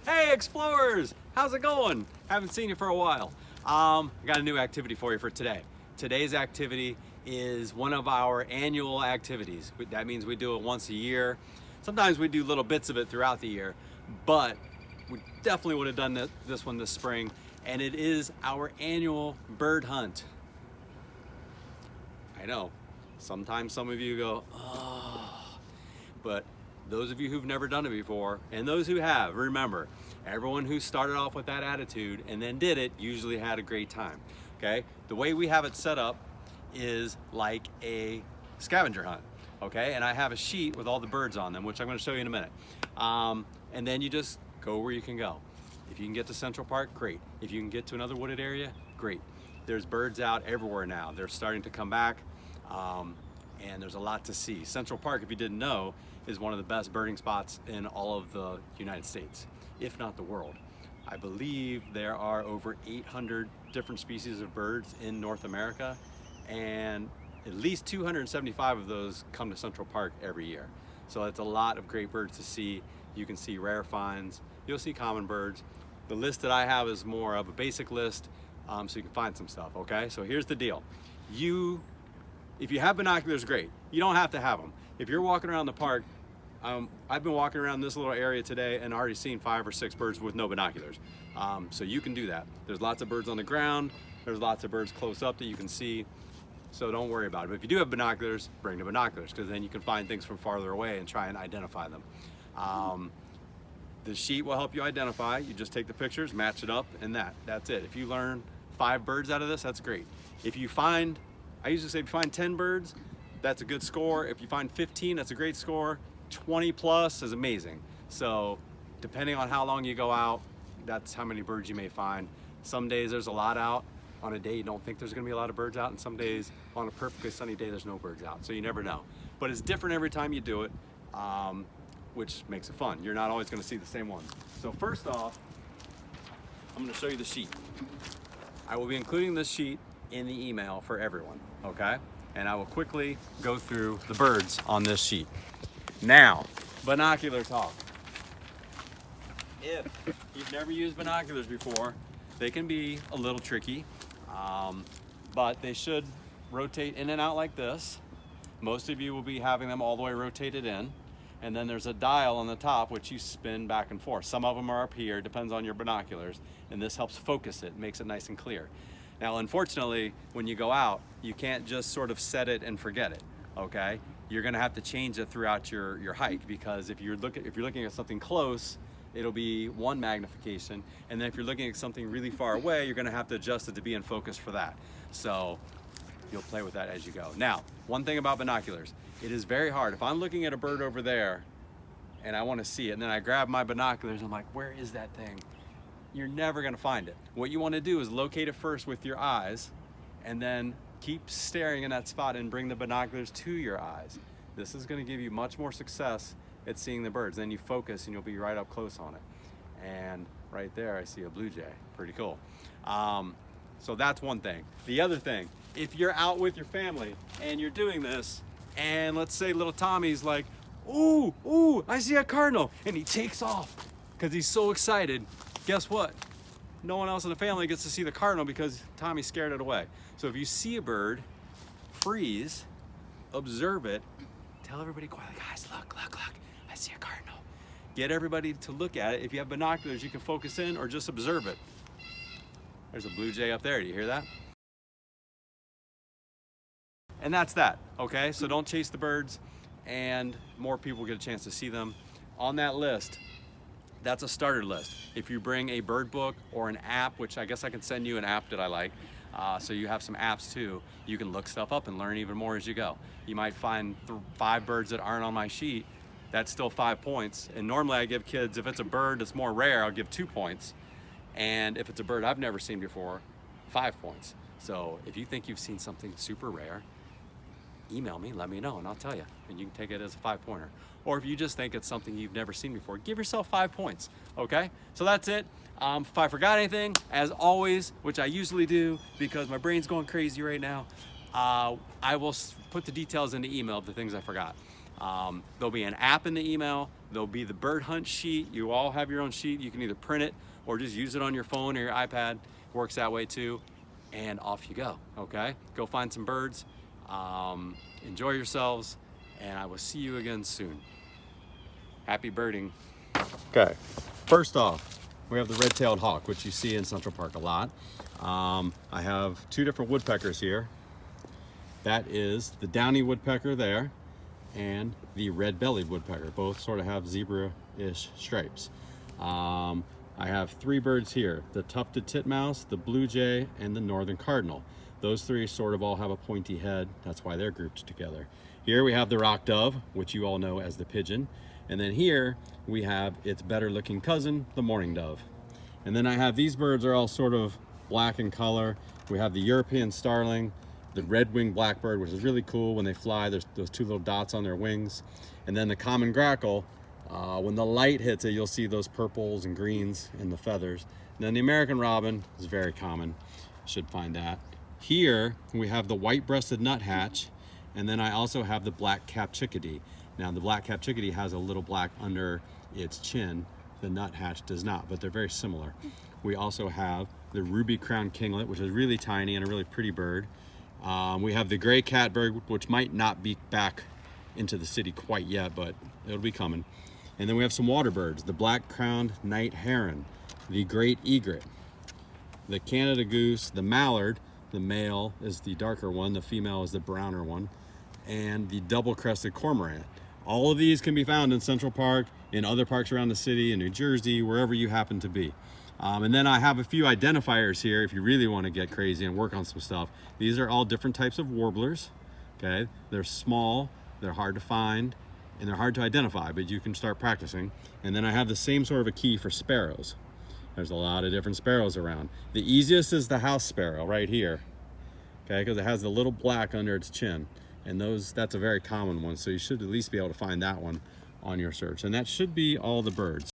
Hey explorers, how's it going? Haven't seen you for a while. I got a new activity for you for today. Today's activity is one of our annual activities. That means we do it once a year. Sometimes we do little bits of it throughout the year, but we definitely would have done this one this spring, and it is our annual bird hunt. I know, sometimes some of you go, oh, but those of you who've never done it before, and those who have, remember, everyone who started off with that attitude and then did it usually had a great time, okay? The way we have it set up is like a scavenger hunt, okay? And I have a sheet with all the birds on them, which I'm gonna show you in a minute. And then you just go where you can go. If you can get to Central Park, great. If you can get to another wooded area, great. There's birds out everywhere now. They're starting to come back, and there's a lot to see. Central Park, if you didn't know, is one of the best birding spots in all of the United States, if not the world. I believe there are over 800 different species of birds in North America, and at least 275 of those come to Central Park every year. So it's a lot of great birds to see. You can see rare finds, you'll see common birds. The list that I have is more of a basic list, so you can find some stuff, okay? So here's the deal. If you have binoculars, great. You don't have to have them. If you're walking around the park, I've been walking around this little area today and already seen 5 or 6 birds with no binoculars. So you can do that. There's lots of birds on the ground. There's lots of birds close up that you can see. So don't worry about it. But if you do have binoculars, bring the binoculars, because then you can find things from farther away and try and identify them. The sheet will help you identify. You just take the pictures, match it up, and that's it. If you learn 5 birds out of this, that's great. If you find, I usually say if you find 10 birds, that's a good score. If you find 15, that's a great score. 20 plus is amazing. So depending on how long you go out, that's how many birds you may find. Some days there's a lot out. On a day you don't think there's gonna be a lot of birds out, and some days on a perfectly sunny day there's no birds out. So you never know. But it's different every time you do it, which makes it fun. You're not always gonna see the same ones. So first off, I'm gonna show you the sheet. I will be including this sheet in the email for everyone, okay? And I will quickly go through the birds on this sheet. Now, binocular talk. If you've never used binoculars before, they can be a little tricky, but they should rotate in and out like this. Most of you will be having them all the way rotated in, and then there's a dial on the top which you spin back and forth. Some of them are up here, depends on your binoculars, and this helps focus it, makes it nice and clear. Now, unfortunately, when you go out, you can't just sort of set it and forget it, okay? You're gonna have to change it throughout your hike, because if you're looking at something close, it'll be one magnification, and then if you're looking at something really far away, you're gonna have to adjust it to be in focus for that. So you'll play with that as you go. Now, one thing about binoculars, it is very hard. If I'm looking at a bird over there and I wanna see it, and then I grab my binoculars, I'm like, where is that thing? You're never gonna find it. What you wanna do is locate it first with your eyes, and then keep staring in that spot and bring the binoculars to your eyes. This is gonna give you much more success at seeing the birds. Then you focus and you'll be right up close on it. And right there, I see a blue jay, pretty cool. So that's one thing. The other thing, if you're out with your family and you're doing this, and let's say little Tommy's like, ooh, I see a cardinal, and he takes off because he's so excited. Guess what? No one else in the family gets to see the cardinal because Tommy scared it away. So if you see a bird, freeze, observe it, tell everybody quietly, guys, look, I see a cardinal. Get everybody to look at it. If you have binoculars, you can focus in or just observe it. There's a blue jay up there, do you hear that? And that's that, okay? So don't chase the birds, and more people get a chance to see them. On that list, that's a starter list. If you bring a bird book or an app, which I guess I can send you an app that I like, so you have some apps too, you can look stuff up and learn even more as you go. You might find 5 birds that aren't on my sheet, that's still 5 points. And normally I give kids, if it's a bird that's more rare, I'll give 2 points. And if it's a bird I've never seen before, 5 points. So if you think you've seen something super rare, email me, let me know, and I'll tell you. And you can take it as a 5-pointer. Or if you just think it's something you've never seen before, give yourself 5 points, okay? So that's it. If I forgot anything, as always, which I usually do because my brain's going crazy right now, I will put the details in the email of the things I forgot. There'll be an app in the email, There'll be the bird hunt sheet. You all have your own sheet. You can either print it or just use it on your phone or your iPad. Works that way too. And off you go, okay? Go find some birds, enjoy yourselves, and I will see you again soon. Happy birding. Okay, first off, we have the red-tailed hawk, which you see in Central Park a lot. I have two different woodpeckers here. That is the downy woodpecker there and the red-bellied woodpecker. Both sort of have zebra-ish stripes. I have three birds here, the tufted titmouse, the blue jay, and the northern cardinal. Those three sort of all have a pointy head. That's why they're grouped together. Here we have the rock dove, which you all know as the pigeon. And then here we have its better looking cousin, the mourning dove. And then I have these birds are all sort of black in color. We have the European starling, the red-winged blackbird, which is really cool. When they fly, there's those two little dots on their wings. And then the common grackle, when the light hits it, you'll see those purples and greens in the feathers. And then the American robin is very common. Should find that. Here we have the white-breasted nuthatch, and then I also have the black-capped chickadee. Now the black-capped chickadee has a little black under its chin. The nuthatch does not, but they're very similar. We also have the ruby-crowned kinglet, which is really tiny and a really pretty bird. We have the gray catbird, which might not be back into the city quite yet, but it'll be coming. And then we have some water birds, the black-crowned night heron, the great egret, the Canada goose, the mallard. The male is the darker one, the female is the browner one, and the double-crested cormorant. All of these can be found in Central Park, in other parks around the city, in New Jersey, wherever you happen to be. And then I have a few identifiers here if you really want to get crazy and work on some stuff. These are all different types of warblers, okay? They're small, they're hard to find, and they're hard to identify, but you can start practicing. And then I have the same sort of a key for sparrows. There's a lot of different sparrows around. The easiest is the house sparrow right here, okay? Because it has the little black under its chin. And that's a very common one, so you should at least be able to find that one on your search. And that should be all the birds.